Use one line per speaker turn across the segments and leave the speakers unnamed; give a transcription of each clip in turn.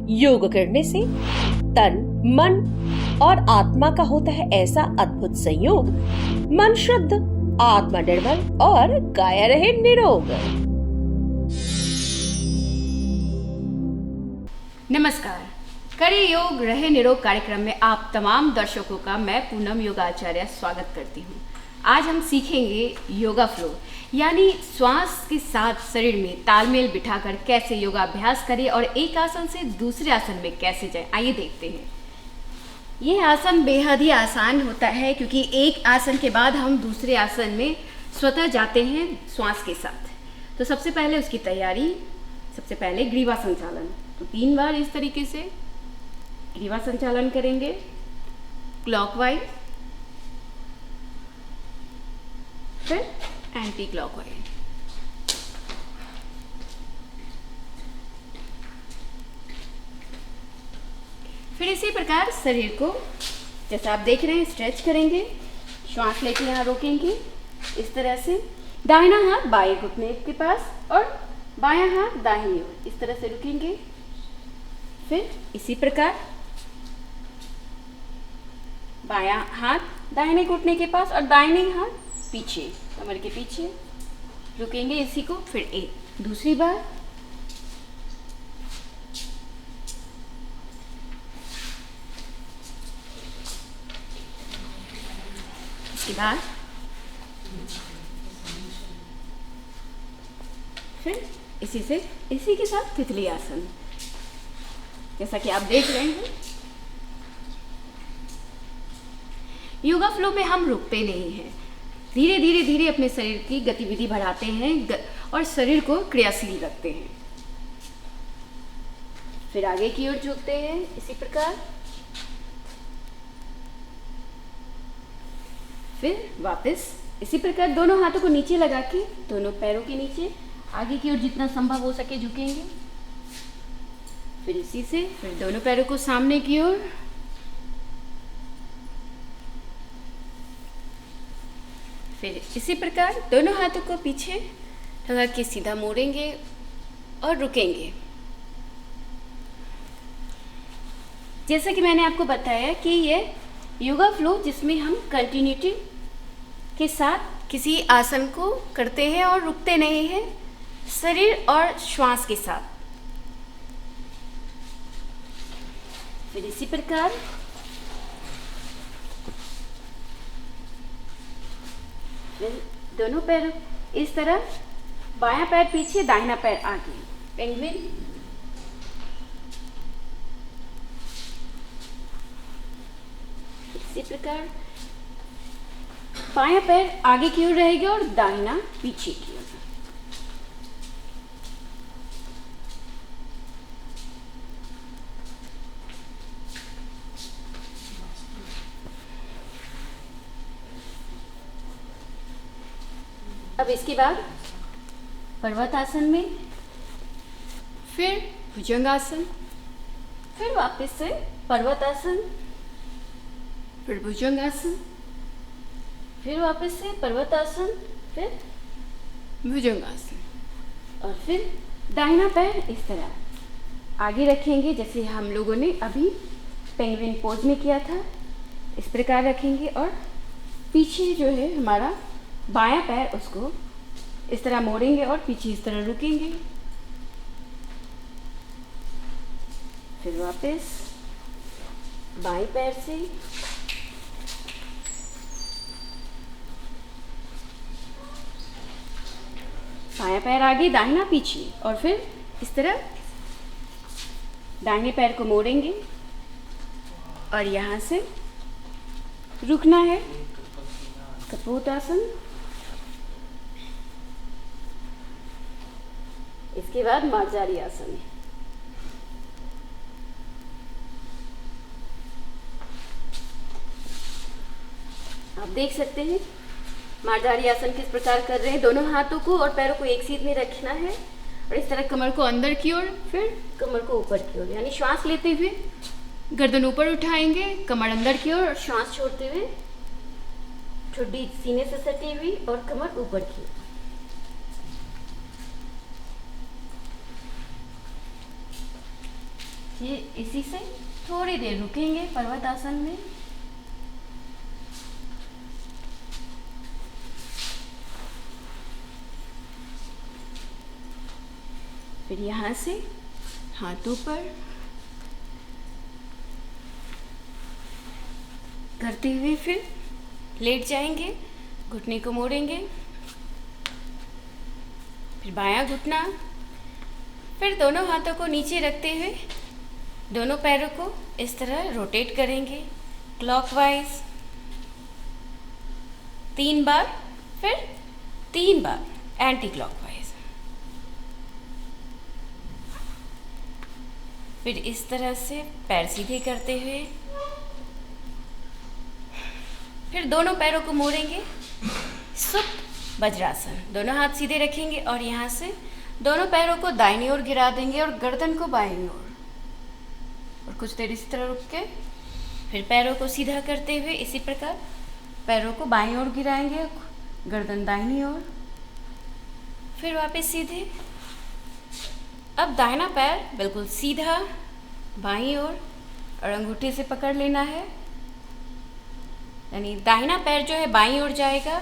योग करने से तन, मन और आत्मा का होता है ऐसा अद्भुत संयोग, मन शुद्ध, आत्मा निर्मल और काया रहे निरोग।
नमस्कार, करे योग रहे निरोग कार्यक्रम में आप तमाम दर्शकों का मैं पूनम योगाचार्य स्वागत करती हूँ। आज हम सीखेंगे योगा फ्लो, यानी श्वास के साथ शरीर में तालमेल बिठाकर कैसे योगाभ्यास करें और एक आसन से दूसरे आसन में कैसे जाएं। आइए देखते हैं। यह आसन बेहद ही आसान होता है क्योंकि एक आसन के बाद हम दूसरे आसन में स्वतः जाते हैं श्वास के साथ। तो सबसे पहले उसकी तैयारी, सबसे पहले ग्रीवा संचालन। तो 3 बार इस तरीके से ग्रीवा संचालन करेंगे, क्लॉकवाइज, फिर एंटी क्लॉकवाइज। फिर इसी प्रकार शरीर को जैसा आप देख रहे हैं स्ट्रेच करेंगे, श्वास लेके यहाँ रोकेंगे इस तरह से। दाहिना हाथ बाएं घुटने के पास और बायां हाथ दाहिनी ओर, इस तरह से रुकेंगे। फिर इसी प्रकार बायां हाथ दाहिने घुटने के पास और दाहिने हाथ पीछे, कमर के पीछे रुकेंगे इसी को। फिर एक दूसरी बार, इसके बाद फिर इसी के साथ तितली आसन, जैसा कि आप देख रहे हैं। योगा फ्लो में हम रुकते नहीं हैं, धीरे धीरे अपने शरीर की गतिविधि बढ़ाते हैं और शरीर को क्रियाशील रखते हैं। फिर आगे की ओर झुकते हैं इसी प्रकार। फिर वापस इसी प्रकार दोनों हाथों को नीचे लगा के दोनों पैरों के नीचे आगे की ओर जितना संभव हो सके झुकेंगे। फिर इसी से फिर दोनों पैरों को सामने की ओर, फिर इसी प्रकार दोनों हाथों को पीछे लगा के सीधा मोड़ेंगे और रुकेंगे। जैसा कि मैंने आपको बताया कि ये योगा फ्लो जिसमें हम कंटिन्यूटी के साथ किसी आसन को करते हैं और रुकते नहीं हैं, शरीर और श्वास के साथ। फिर इसी प्रकार फिर दोनों पैर इस तरह, बायां पैर पीछे दाहिना पैर आगे, पेंगुइन। इसी प्रकार बायां पैर आगे की ओर रहेगा और दाहिना पीछे की ओर। अब इसके बाद पर्वतासन में, फिर भुजंगासन, फिर वापस से पर्वतासन, फिर भुजंगासन, फिर वापस से पर्वतासन, फिर भुजंगासन। और फिर दाहिना पैर इस तरह आगे रखेंगे जैसे हम लोगों ने अभी पेंगुइन पोज में किया था, इस प्रकार रखेंगे। और पीछे जो है हमारा बायां पैर उसको इस तरह मोड़ेंगे और पीछे इस तरह रुकेंगे। फिर वापस बाएं पैर से बायां पैर आगे दाहिना पीछे और फिर इस तरह दाहिने पैर को मोड़ेंगे और यहाँ से रुकना है, कपोतासन। इसके बाद मार्जारी आसन। आप देख सकते हैं मार्जारी आसन किस प्रकार कर रहे हैं। दोनों हाथों को और पैरों को एक सीध में रखना है और इस तरह कमर को अंदर की ओर, फिर कमर को ऊपर की ओर, यानी श्वास लेते हुए गर्दन ऊपर उठाएंगे, कमर अंदर की ओर, श्वास छोड़ते हुए ठुड्डी सीने से सटी हुई और कमर ऊपर की ओर। ये इसी से थोड़ी देर रुकेंगे पर्वत आसन में। फिर यहाँ से हाथों पर करते हुए फिर लेट जाएंगे, घुटने को मोड़ेंगे, फिर बायां घुटना, फिर दोनों हाथों को नीचे रखते हुए दोनों पैरों को इस तरह रोटेट करेंगे क्लॉकवाइज 3 बार, फिर 3 बार एंटी क्लॉकवाइज। फिर इस तरह से पैर सीधे करते हुए फिर दोनों पैरों को मोड़ेंगे, सुप्त वज्रासन। दोनों हाथ सीधे रखेंगे और यहाँ से दोनों पैरों को दाहिनी ओर गिरा देंगे और गर्दन को बाईं ओर, और कुछ देर इस तरह रुक के फिर पैरों को सीधा करते हुए इसी प्रकार पैरों को बाईं ओर गिराएंगे, गर्दन दाहिनी ओर, फिर वापस सीधे। अब दाहिना पैर बिल्कुल सीधा बाईं ओर और अंगूठे से पकड़ लेना है, यानी दाहिना पैर जो है बाईं ओर जाएगा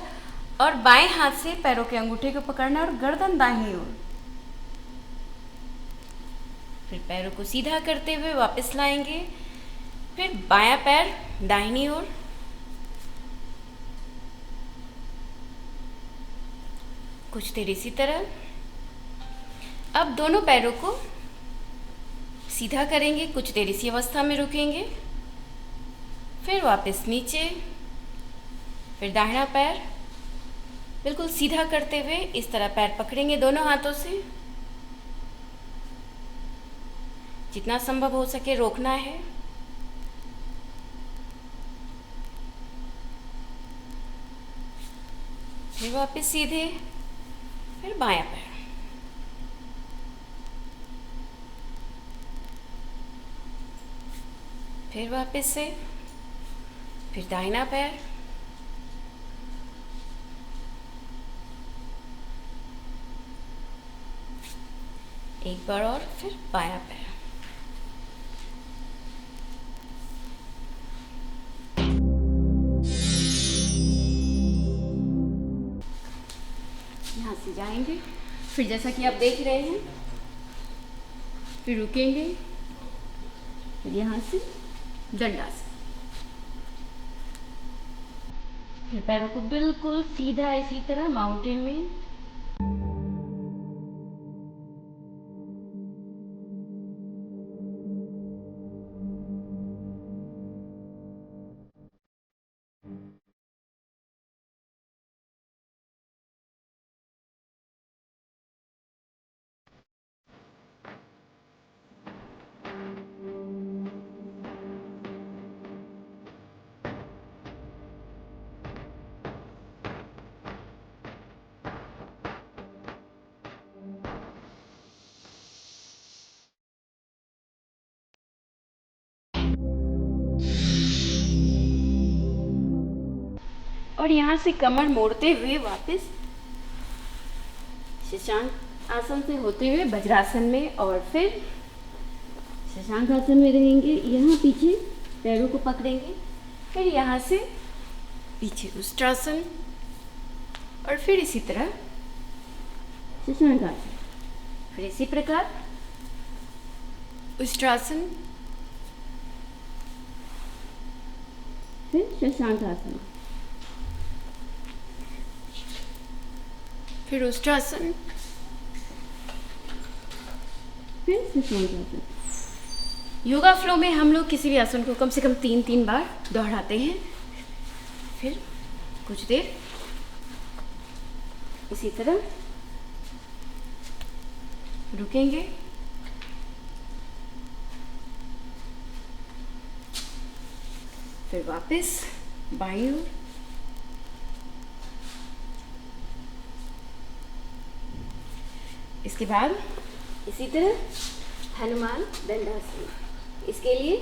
और बाएं हाथ से पैरों के अंगूठे को पकड़ना और गर्दन दाहिनी ओर। फिर पैरों को सीधा करते हुए वापस लाएंगे, फिर बायां पैर दाहिनी ओर, कुछ देर इसी तरह। अब दोनों पैरों को सीधा करेंगे, कुछ देर इसी अवस्था में रुकेंगे, फिर वापस नीचे, फिर दाहिना पैर बिल्कुल सीधा करते हुए इस तरह पैर पकड़ेंगे दोनों हाथों से, जितना संभव हो सके रोकना है। फिर वापस सीधे, फिर बायां पैर, फिर वापस से, फिर दाहिना पैर, एक बार और, फिर बायां पैर। यहाँ से जाएंगे, फिर जैसा कि आप देख रहे हैं, फिर रुकेंगे, फिर यहाँ से दंडासन। फिर पैरों को बिल्कुल सीधा इसी तरह माउंटेन में, और यहाँ से कमर मोड़ते हुए वापस शशांक आसन से होते हुए वज्रासन में, और फिर शशांक आसन में रहेंगे। यहाँ पीछे पैरों को पकड़ेंगे, फिर यहाँ से पीछे उष्ट्रासन, और फिर इसी तरह शशांक आसन, फिर इसी प्रकार उष्ट्रासन, फिर शशांक आसन, फिर उष्ट्रासन, फिर शशांक आसन। योगा फ्लो में हम लोग किसी भी आसन को कम से कम 3-3 बार दोहराते हैं। फिर कुछ देर इसी तरह रुकेंगे, फिर वापस बाईं ओर, इसके बाद इसी तरह हनुमान दंडासन। इसके लिए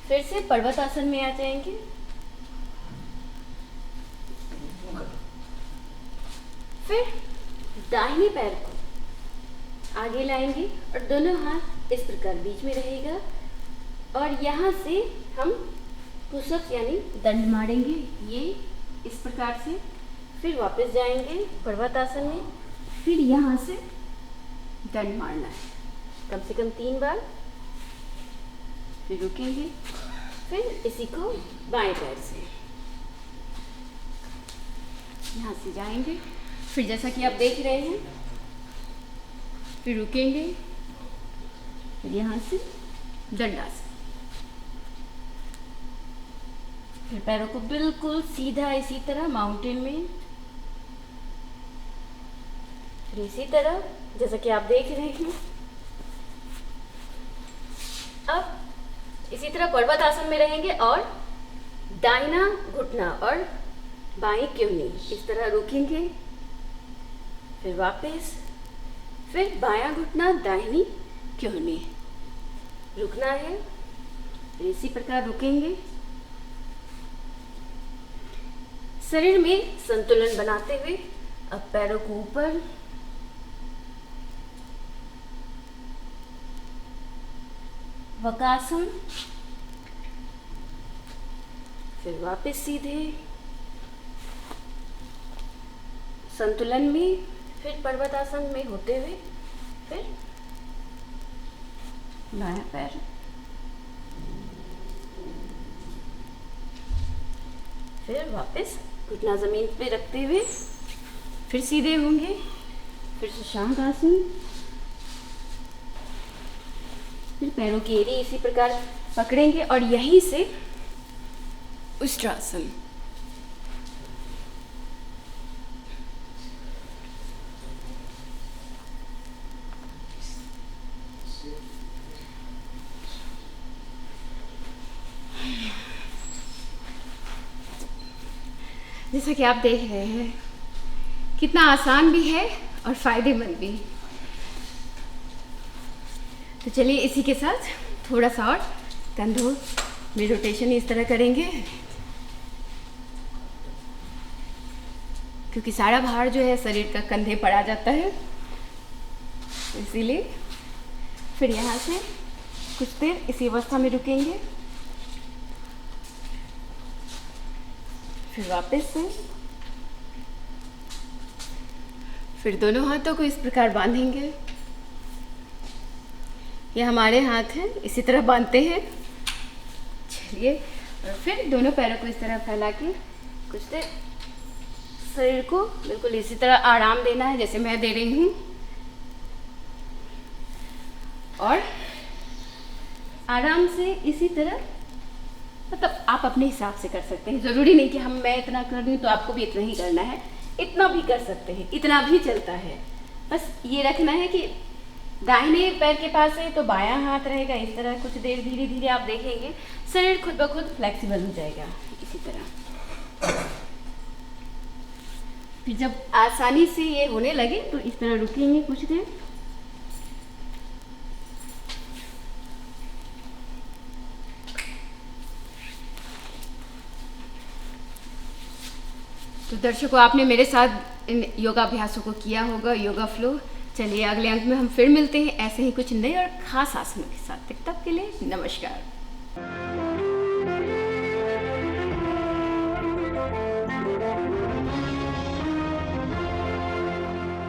फिर से पर्वतासन में आ जाएंगे, फिर दाहिने पैर को आगे लाएंगे और दोनों हाथ इस प्रकार बीच में रहेगा और यहाँ से हम पुशअप्स यानी दंड मारेंगे, ये इस प्रकार से। फिर वापस जाएंगे पर्वतासन में, फिर यहाँ से दंड मारना है कम से कम 3 बार। फिर रुकेंगे, फिर इसी को बाएं पैर से यहाँ से जाएंगे, फिर जैसा कि आप देख रहे हैं, फिर रुकेंगे, फिर यहाँ से दंडासन। फिर पैरों को बिल्कुल सीधा इसी तरह माउंटेन में, फिर इसी तरह जैसा कि आप देख रहे हैं। अब इसी तरह पर्वत आसन में रहेंगे और दाहिना घुटना और बाएं क्योनी इस तरह रुकेंगे, फिर वापस, फिर बायां घुटना दाहिनी क्योनी रुकना है, फिर इसी प्रकार रुकेंगे। शरीर में संतुलन बनाते हुए अब पैरों को ऊपर, वकासन, फिर वापस सीधे संतुलन में, फिर पर्वतासन में होते हुए, फिर दायां पैर, फिर वापस घुटना जमीन पे रखते हुए फिर सीधे होंगे, फिर शशांक आसन, फिर पैरों की एड़ी इसी प्रकार पकड़ेंगे और यहीं से उष्ट्रासन। जैसा कि आप देख रहे हैं कितना आसान भी है और फायदेमंद भी। तो चलिए इसी के साथ थोड़ा सा और कंधों में रोटेशन इस तरह करेंगे, क्योंकि सारा भार जो है शरीर का कंधे पर आ जाता है, इसीलिए। फिर यहाँ से कुछ देर इसी अवस्था में रुकेंगे, फिर वापस से, फिर दोनों हाथों को इस प्रकार बांधेंगे। ये हमारे हाथ हैं, इसी तरह बांधते हैं। चलिए, और फिर दोनों पैरों को इस तरह फैला के कुछ देर शरीर को बिल्कुल इसी तरह आराम देना है जैसे मैं दे रही हूँ। और आराम से इसी तरह, मतलब आप अपने हिसाब से कर सकते हैं, ज़रूरी नहीं कि मैं इतना कर रही हूँ तो आपको भी इतना ही करना है। इतना भी कर सकते हैं, इतना भी चलता है। बस ये रखना है कि दाहिने पैर के पास है तो बायां हाथ रहेगा। इस तरह कुछ देर धीरे धीरे आप देखेंगे शरीर खुद ब खुद फ्लेक्सिबल हो जाएगा। इसी तरह फिर जब आसानी से ये होने लगे तो इस तरह रुकेंगे कुछ देर। तो दर्शकों, आपने मेरे साथ इन योगाभ्यासों को किया होगा, योगा फ्लो। चलिए अगले अंक में हम फिर मिलते हैं ऐसे ही कुछ नए और खास आसनों के साथ। तब तक के लिए नमस्कार।